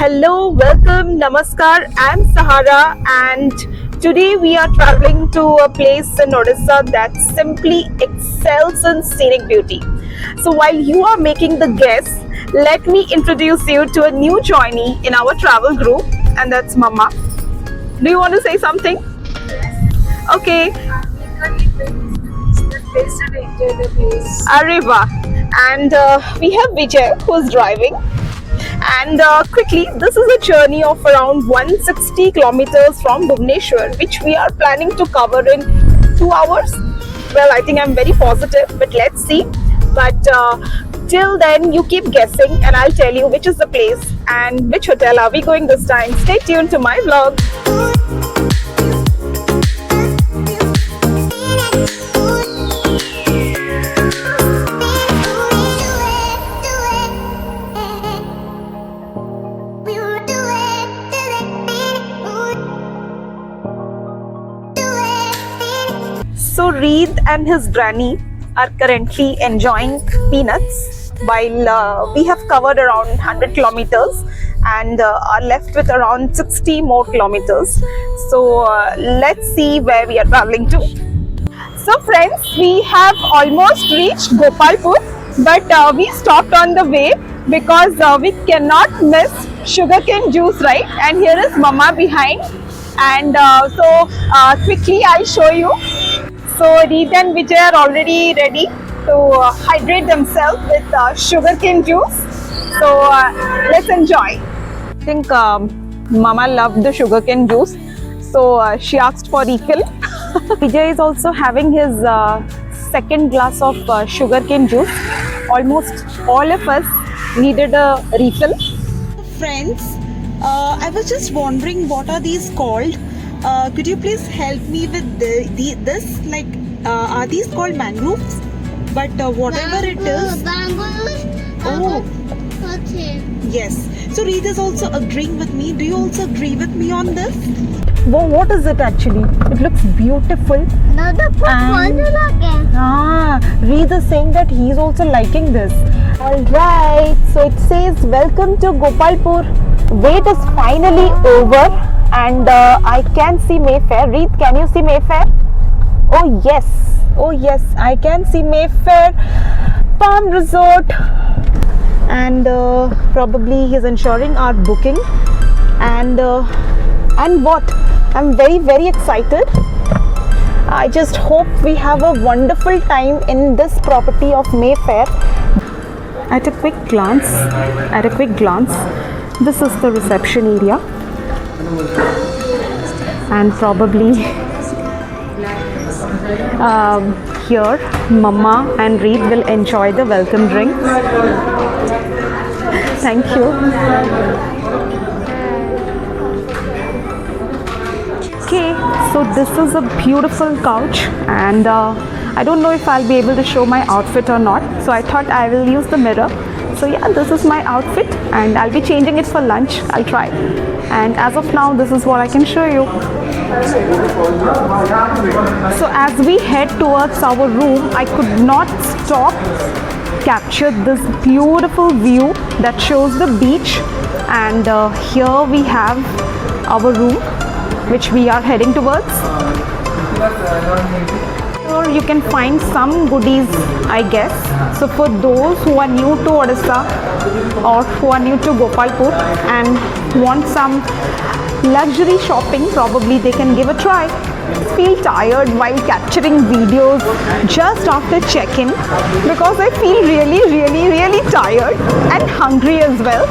Hello, welcome, namaskar. I'm Sahara, and today we are traveling to a place in Odisha that simply excels in scenic beauty. So, while you are making the guess, let me introduce you to a new joinee in our travel group, and that's Mama. Do you want to say something? Okay, Arriva. And we have Vijay who's driving. And quickly, this is a journey of around 160 kilometers from Bhubaneswar, which we are planning to cover in 2 hours. Well, I think I'm very positive, but let's see. But till then, you keep guessing, and I'll tell you which is the place and which hotel are we going this time. Stay tuned to my vlog. So Reed and his granny are currently enjoying peanuts while we have covered around 100 kilometers and are left with around 60 more kilometers. So let's see where we are traveling to. So friends, we have almost reached Gopalpur, but we stopped on the way because we cannot miss sugarcane juice, right? And here is Mama behind, and quickly I'll show you. So Reed and Vijay are already ready to hydrate themselves with sugarcane juice. So let's enjoy. I think Mama loved the sugarcane juice, so she asked for refill. Vijay is also having his second glass of sugarcane juice. Almost all of us needed a refill. Friends, I was just wondering what are these called? Could you please help me with this? Like, are these called mangroves? But whatever it is. Oh, yes. So Reed is also agreeing with me. Do you also agree with me on this? Well, what is it actually? It looks beautiful. Reed is saying that he's also liking this. Alright, so it says welcome to Gopalpur. Wait is finally over and I can see Mayfair. Reed, can you see Mayfair? Oh yes, I can see Mayfair Palm Resort. And probably he's ensuring our booking. And what? I'm very excited. I just hope we have a wonderful time in this property of Mayfair. At a quick glance, this is the reception area, and probably here Mama and Reed will enjoy the welcome drink. Thank you. Okay, so this is a beautiful couch, and I don't know if I'll be able to show my outfit or not, so I thought I will use the mirror. So yeah, this is my outfit and I'll be changing it for lunch. I'll try, and as of now this is what I can show you. So as we head towards our room, I could not stop capture this beautiful view that shows the beach, and here we have our room which we are heading towards. Here you can find some goodies, I guess. So for those who are new to Odisha or who are new to Gopalpur and want some luxury shopping, probably they can give a try. I feel tired while capturing videos just after check-in because I feel really tired and hungry as well.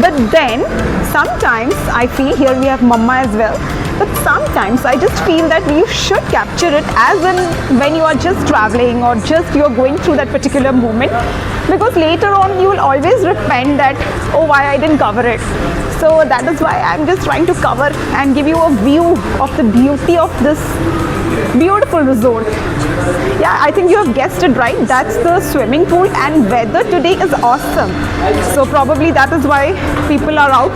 But then sometimes I feel, here we have Mama as well, but sometimes I just feel that you should capture it as in when you are just traveling or just you're going through that particular moment, because later on you will always repent that, oh, why I didn't cover it. So that is why I'm just trying to cover and give you a view of the beauty of this beautiful resort. Yeah, I think you have guessed it right. That's the swimming pool, and weather today is awesome. So probably that is why people are out.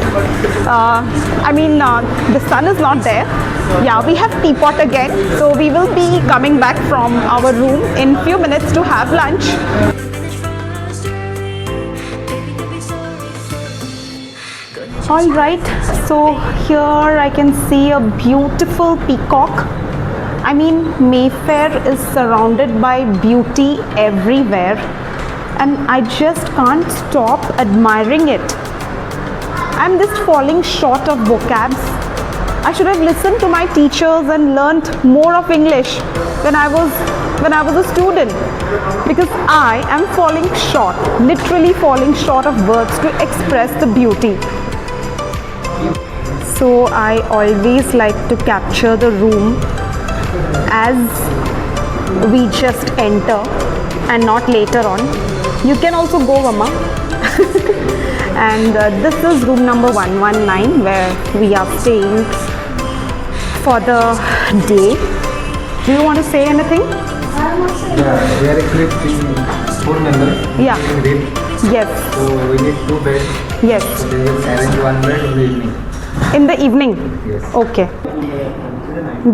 The sun is not there. Yeah, we have teapot again. So we will be coming back from our room in few minutes to have lunch. All right, so here I can see a beautiful peacock. I mean, Mayfair is surrounded by beauty everywhere, and I just can't stop admiring it. I'm just falling short of vocabs. I should have listened to my teachers and learnt more of English when I was a student, because I am falling short, literally falling short of words to express the beauty. So I always like to capture the room as we just enter and not later on. You can also go, Mama. And this is room number 119 where we are staying for the day. Do you want to say anything? Yeah, we are actually 4 members. Yeah. Including Reed. Yes. So we need 2 beds. Yes. So they will arrange 1 bed in the evening. In the evening? Yes. Okay.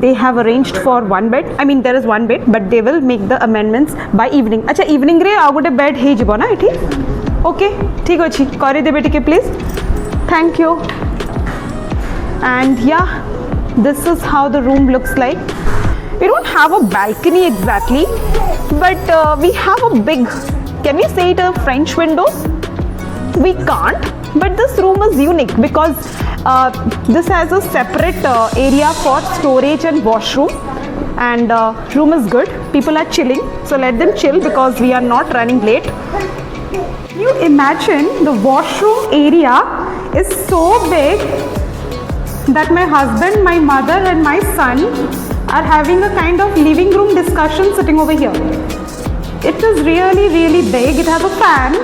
They have arranged for 1 bed. I mean, there is 1 bed, but they will make the amendments by evening. Acha, evening re ଆଉ ଗୋଟେ bed ହେଇଯିବ ନା ଏଠି? Okay, ଠିକ ଅଛି, କରିଦେବେ ଟିକେ please. Thank you. And yeah, this is how the room looks like. We don't have a balcony exactly, but we have a big, can we say it a French window? We can't, but this room is unique because this has a separate area for storage and washroom, and room is good. People are chilling, so let them chill because we are not running late. You imagine the washroom area is so big that my husband, my mother and my son are having a kind of living room discussion sitting over here. It is really big. It has a fan.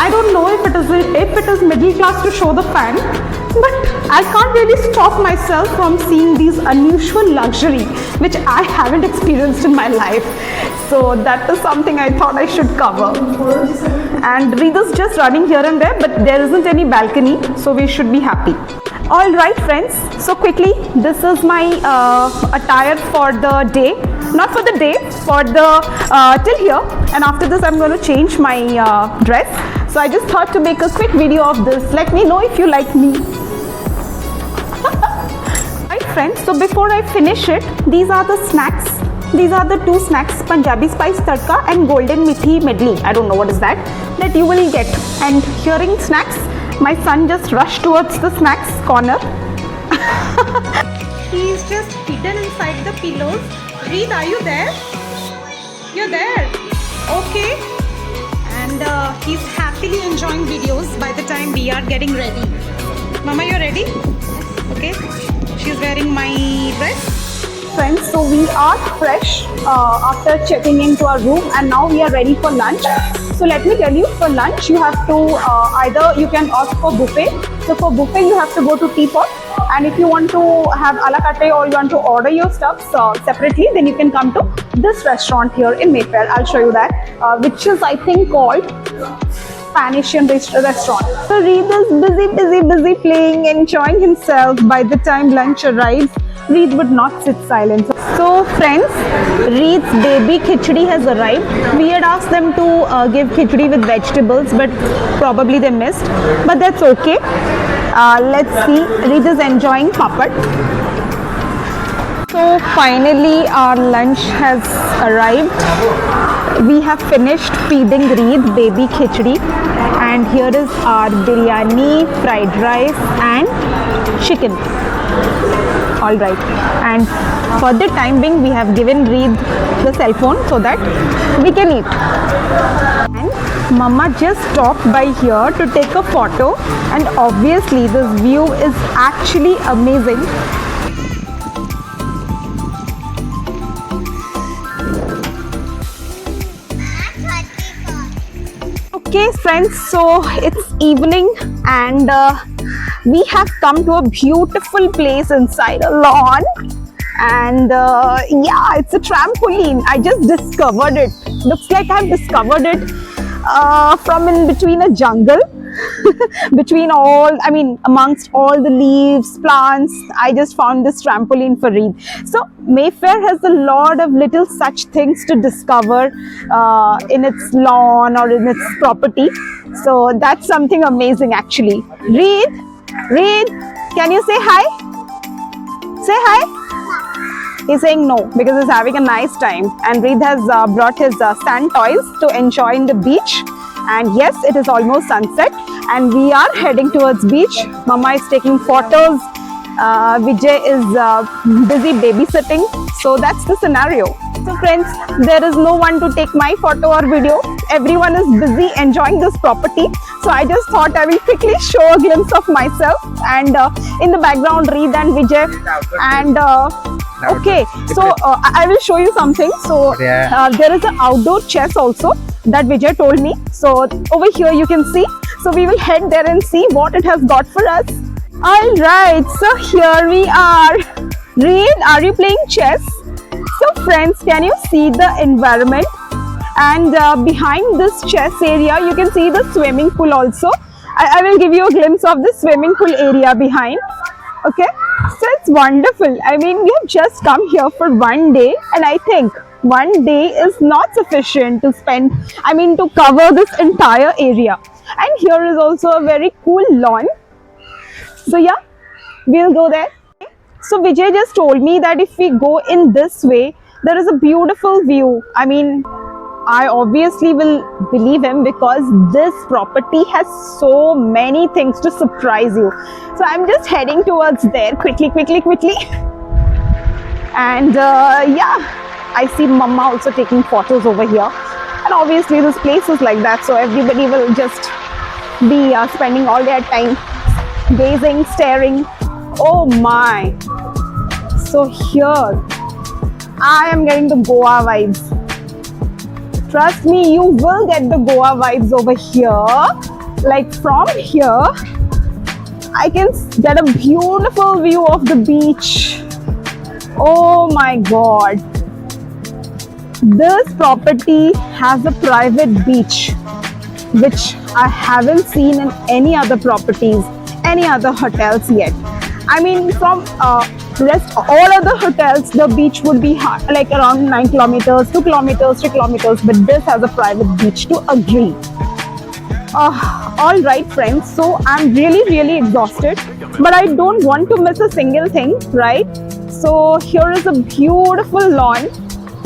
I don't know if it is middle class to show the fan, but I can't really stop myself from seeing these unusual luxury which I haven't experienced in my life. So that is something I thought I should cover. And Reed is just running here and there, but there isn't any balcony, so we should be happy. All right, friends, so quickly, this is my attire for the day. Not for the day, for the till here, and after this I'm going to change my dress. So I just thought to make a quick video of this. Let me know if you like me. Right, friends, so before I finish it, these are the snacks. These are the 2 snacks, Punjabi spice tadka and golden mithi medley. I don't know what is that you will get. And hearing snacks, my son just rushed towards the snacks corner. He is just hidden inside the pillows. Reed, are you there? You're there. Okay. And he's happily enjoying videos by the time we are getting ready. Mama, you're ready? Okay. She's wearing my dress. Friends, so we are fresh after checking into our room, and now we are ready for lunch. So let me tell you, for lunch you have to either you can ask for buffet. So for buffet you have to go to Teapot, and if you want to have a la carte or you want to order your stuff separately, then you can come to this restaurant here in Mayfair. I'll show you that, which is I think called Pan-Asian restaurant. So Reed is busy playing, enjoying himself. By the time lunch arrives, Reed would not sit silent. So friends, Reed's baby khichdi has arrived. We had asked them to give khichdi with vegetables, but probably they missed. But that's okay. Let's see. Reed is enjoying papad. So finally our lunch has arrived. We have finished feeding Reed baby khichdi, and here is our biryani, fried rice and chicken. All right, and for the time being we have given Reed the cell phone so that we can eat. And Mama just stopped by here to take a photo, and obviously this view is actually amazing. Okay friends, so it's evening and we have come to a beautiful place inside a lawn, and yeah, it's a trampoline. I just discovered it. Looks like I've discovered it from in between a jungle. Amongst all the leaves, plants, I just found this trampoline for Reed. So Mayfair has a lot of little such things to discover in its lawn or in its property. So that's something amazing actually. Reed, Reed, can you say hi? Say hi. He's saying no because he's having a nice time. And Reed has brought his sand toys to enjoy in the beach. And yes, it is almost sunset and we are heading towards beach. Mama is taking photos. Vijay is busy babysitting. So that's the scenario. So friends, there is no one to take my photo or video. Everyone is busy enjoying this property. So I just thought I will quickly show a glimpse of myself. And in the background, Reed and Vijay. And okay, so I will show you something. So there is an outdoor chess also that Vijay told me. So over here you can see. So we will head there and see what it has got for us. Alright, so here we are. Reed, are you playing chess? So friends, can you see the environment? And behind this chess area, you can see the swimming pool also. I will give you a glimpse of the swimming pool area behind. Okay, so it's wonderful. I mean, we have just come here for one day, and I think one day is not sufficient to spend, to cover this entire area. And here is also a very cool lawn. So yeah, we'll go there. So Vijay just told me that if we go in this way, there is a beautiful view. I obviously will believe him because this property has so many things to surprise you. So I'm just heading towards there quickly. And yeah, I see Mama also taking photos over here. And obviously this place is like that. So everybody will just be spending all their time gazing, staring. Oh my. So here, I am getting the Goa vibes. Trust me, you will get the Goa vibes over here. Like from here, I can get a beautiful view of the beach. Oh my God. This property has a private beach, which I haven't seen in any other properties, any other hotels yet. From rest all other hotels, the beach would be like around 9 kilometers, 2 kilometers, 3 kilometers, but this has a private beach to agree. All right, friends. So I'm really exhausted, but I don't want to miss a single thing, right? So here is a beautiful lawn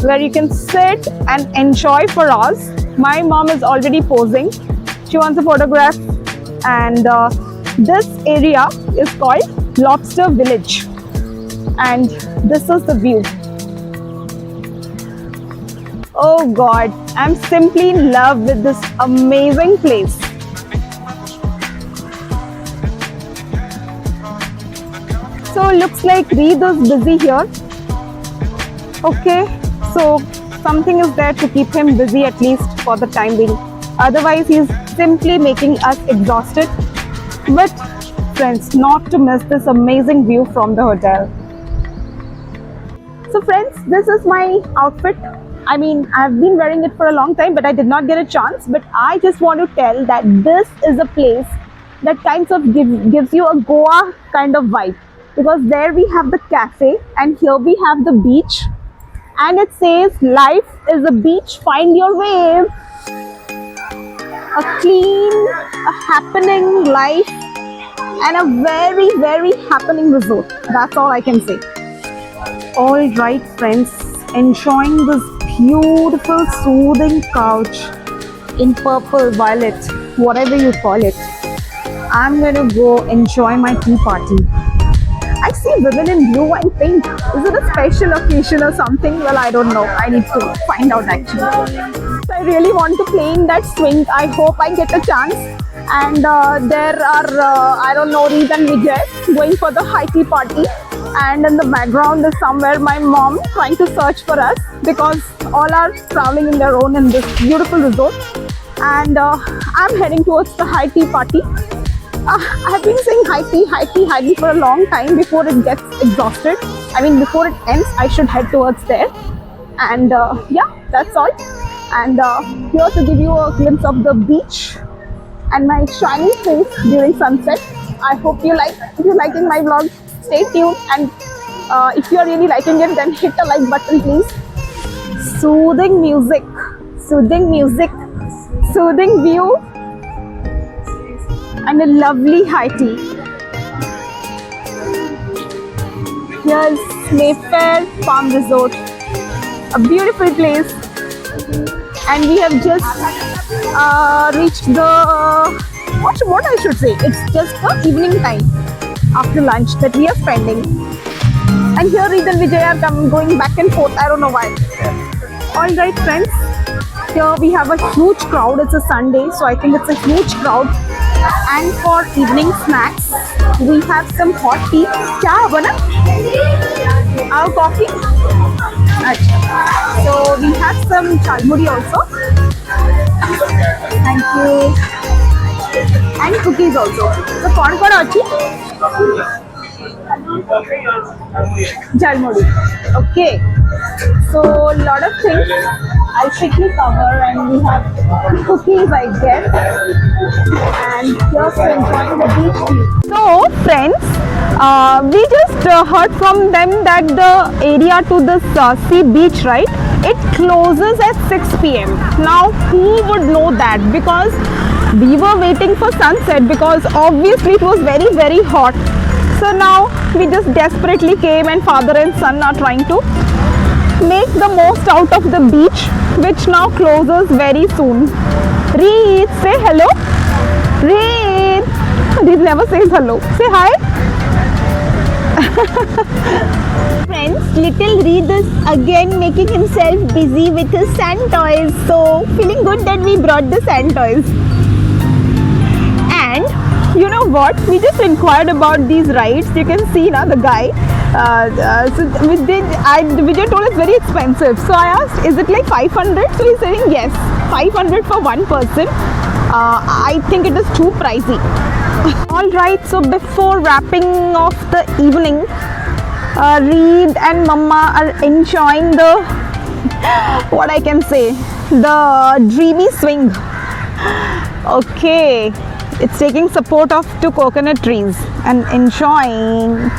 where you can sit and enjoy for hours. My mom is already posing. She wants a photograph, and this area is called Lobster Village. And this is the view. Oh God, I'm simply in love with this amazing place. So looks like Reed is busy here. Okay, so something is there to keep him busy at least for the time being. Otherwise, he's simply making us exhausted. But friends, not to miss this amazing view from the hotel. So friends, this is my outfit. I've been wearing it for a long time, but I did not get a chance. But I just want to tell that this is a place that kind of gives you a Goa kind of vibe. Because there we have the cafe and here we have the beach. And it says, life is a beach, find your wave. A clean, a happening life and a very happening resort. That's all I can say. All right, friends, enjoying this beautiful soothing couch in purple, violet, whatever you call it. I'm gonna go enjoy my tea party. I see women in blue and pink. Is it a special occasion or something? Well, I don't know. I need to find out actually. So I really want to play in that swing. I hope I get a chance. And there are, I don't know, Reed and Vijay going for the high tea party. And in the background is somewhere my mom trying to search for us because all are traveling in their own in this beautiful resort. And I'm heading towards the high tea party. I've been saying high tea for a long time before it gets exhausted. Before it ends, I should head towards there. And yeah, that's all. And here to give you a glimpse of the beach and my shining face during sunset. I hope you like. If you're liking my vlog, stay tuned. And if you're really liking it, then hit the like button, please. Soothing music, soothing view, and a lovely high tea. here's Mayfair Farm Resort, a beautiful place. And we have just reached the, what I should say, it's just the evening time after lunch that we are spending. And here Reed and Vijay are going back and forth, I don't know why. Alright friends, here we have a huge crowd. It's a Sunday, so I think it's a huge crowd. And for evening snacks, we have some hot tea. Kya bana? Our coffee? Achha. So we have some chalmuri also. Thank you. And cookies also. So kaun achi? Jalmuri. Okay. So lot of things I'll quickly cover, and we have cookies, I guess, and just enjoying the beach view. So friends, we just heard from them that the area to this sea beach, right, it closes at 6 p.m. Now who would know that? Because we were waiting for sunset, because obviously it was very, very hot. So now we just desperately came, and father and son are trying to make the most out of the beach, which now closes very soon. Reed, say hello. Reed never says hello. Say hi. Friends, little Reed is again making himself busy with his sand toys. So feeling good that we brought the sand toys. And you know what? We just inquired about these rides. You can see now the guy. Vijay told it's very expensive. So I asked, is it like 500? So he's saying yes, 500 for one person. I think it is too pricey. Alright, so before wrapping off the evening, Reed and Mama are enjoying the, what I can say, the dreamy swing. Okay, it's taking support of two coconut trees and enjoying.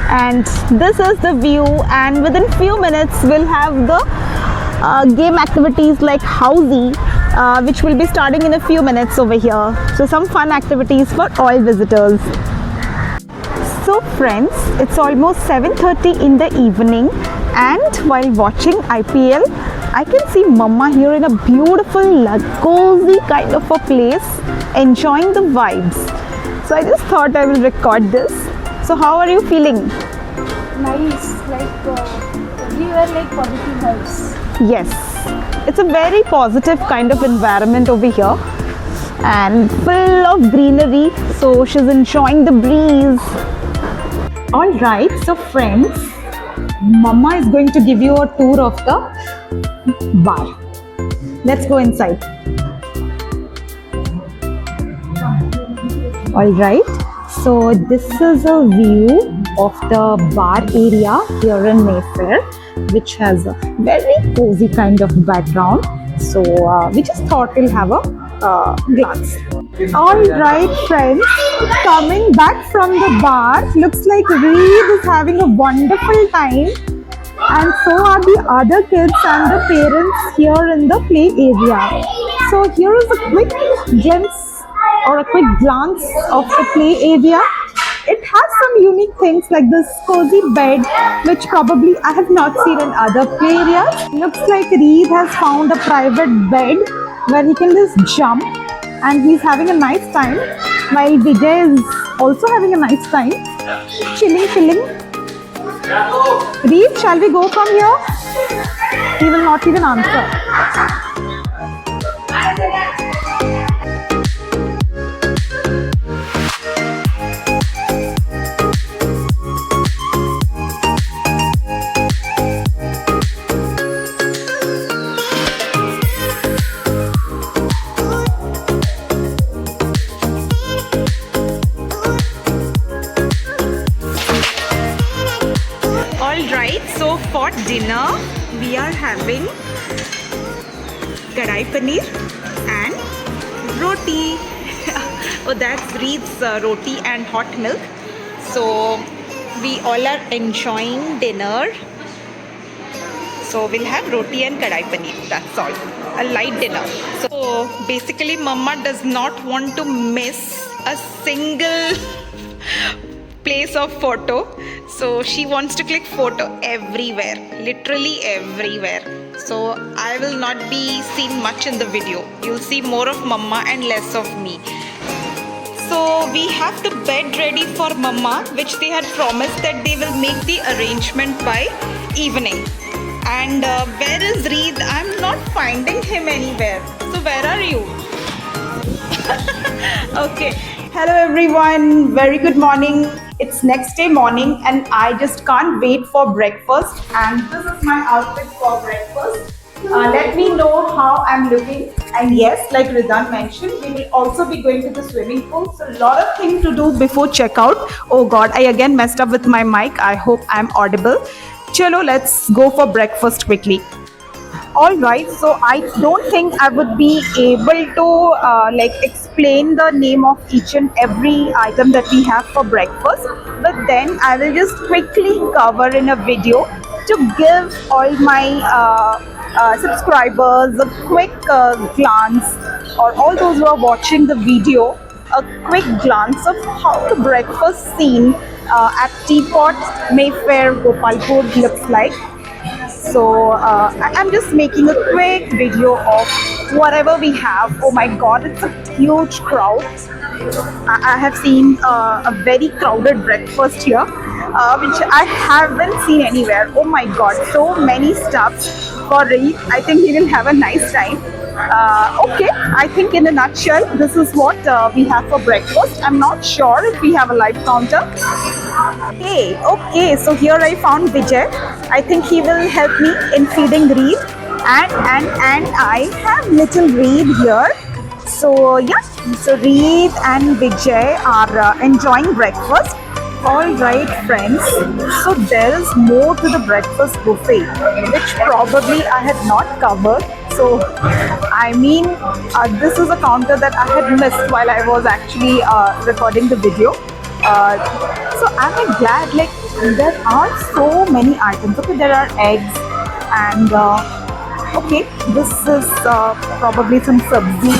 And this is the view, and within few minutes we'll have the game activities like Housey, which will be starting in a few minutes over here. So some fun activities for all visitors. So friends, it's almost 7:30 in the evening, and while watching IPL, I can see Mama here in a beautiful cozy kind of a place, enjoying the vibes. So I just thought I will record this. So how are you feeling? Nice, like everywhere like positive vibes. Yes, it's a very positive kind of environment over here, and full of greenery, so she's enjoying the breeze. Alright, so friends, Mama is going to give you a tour of the bar. Let's go inside. Alright, so this is a view of the bar area here in Mayfair, which has a very cozy kind of background. So we just thought we'll have a glance. Alright friends, coming back from the bar, looks like Reed is having a wonderful time, and so are the other kids and the parents here in the play area. So here is a quick glimpse or a quick glance of the play area. It has some unique things like this cozy bed, which probably I have not seen in other play areas. Looks like Reed has found a private bed where he can just jump, and he's having a nice time, while Vijay is also having a nice time, chilling. Reed, shall we go from here? He will not even answer. So for dinner we are having kadai paneer and roti. Oh, that's Reed's roti and hot milk. So we all are enjoying dinner. So we'll have roti and kadai paneer. That's all. A light dinner. So basically Mama does not want to miss a single place of photo. So she wants to click photo everywhere, literally everywhere. So I will not be seen much in the video. You'll see more of Mama and less of me. So we have the bed ready for Mama, which they had promised that they will make the arrangement by evening. And where is Reed? I'm not finding him anywhere. So where are you? Okay. Hello everyone. Very good morning. It's next day morning and I just can't wait for breakfast. And this is my outfit for breakfast. Let me know how I'm looking. And yes, like Ridan mentioned, we will also be going to the swimming pool. So a lot of things to do before checkout. Oh God, I again messed up with my mic. I hope I'm audible. Chalo, let's go for breakfast quickly. Alright, so I don't think I would be able to explain the name of each and every item that we have for breakfast, but then I will just quickly cover in a video to give all my subscribers a quick glance, or all those who are watching the video, a quick glance of how the breakfast scene at Teapot Mayfair Gopalpur looks like. So I'm just making a quick video of whatever we have. Oh my God, it's a huge crowd. I have seen a very crowded breakfast here, which I haven't seen anywhere. Oh my God, so many stuffs for Reed. I think he will have a nice time. Okay, I think in a nutshell, this is what we have for breakfast. I'm not sure if we have a live counter. Okay, so here I found Vijay. I think he will help me in feeding Reed, and I have little Reed here. So yeah, so Reed and Vijay are enjoying breakfast. Alright friends, so there is more to the breakfast buffet, which probably I had not covered. So I mean, this is a counter that I had missed while I was actually recording the video. So I'm glad, like, there are so many items. Okay, there are eggs and okay, this is probably some sabzi,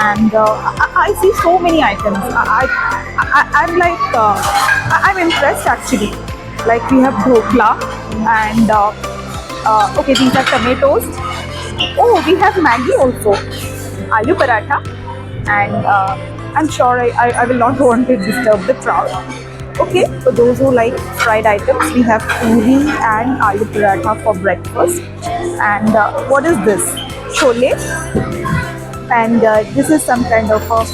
and I see so many items. I'm like, I'm impressed actually. Like we have dhokla and okay, these are tomatoes. Oh, we have Maggi also, aloo paratha, and I'm sure I will not want to disturb the crowd. Okay, for those who like fried items, we have puri and aloo paratha for breakfast. And what is this? Chole. And this is some kind of a,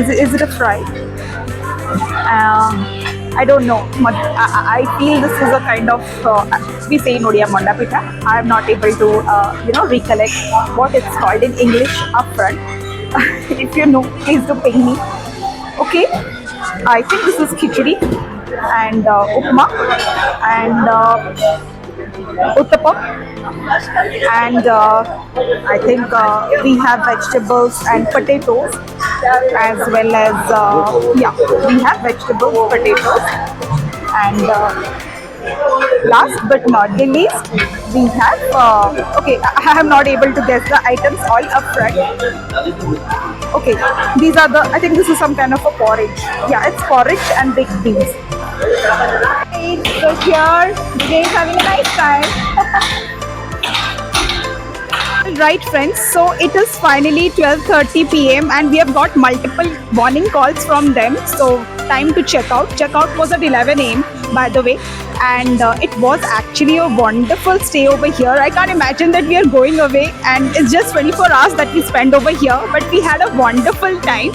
is it a fry? I don't know. I feel this is a kind of, we say in Odia manda pita. I am not able to, recollect what it's called in English upfront. If you know, please do ping me. Okay, I think this is khichdi and upma and uttapam, and I think we have vegetables and potatoes, as well as yeah, we have vegetables, potatoes, and last but not the least, we have okay, I am not able to guess the items all up front. Okay, these are the, I think this is some kind of a porridge. Yeah, it's porridge and baked beans. So here, Vijay is having a nice time. Right friends, so it is finally 12:30 p.m. and we have got multiple warning calls from them. So time to check out. Checkout was at 11 a.m. by the way, and it was actually a wonderful stay over here. I can't imagine that we are going away and it's just 24 hours that we spend over here, but we had a wonderful time.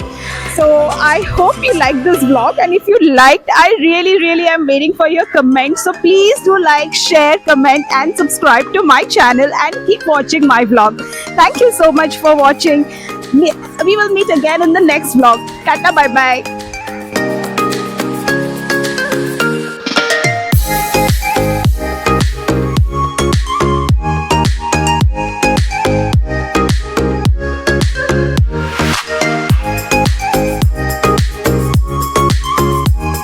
So I hope you liked this vlog, and if you liked, I really am waiting for your comments. So please do like, share, comment and subscribe to my channel and keep watching my vlog. Thank you so much for watching. We will meet again in the next vlog. Tata, bye bye.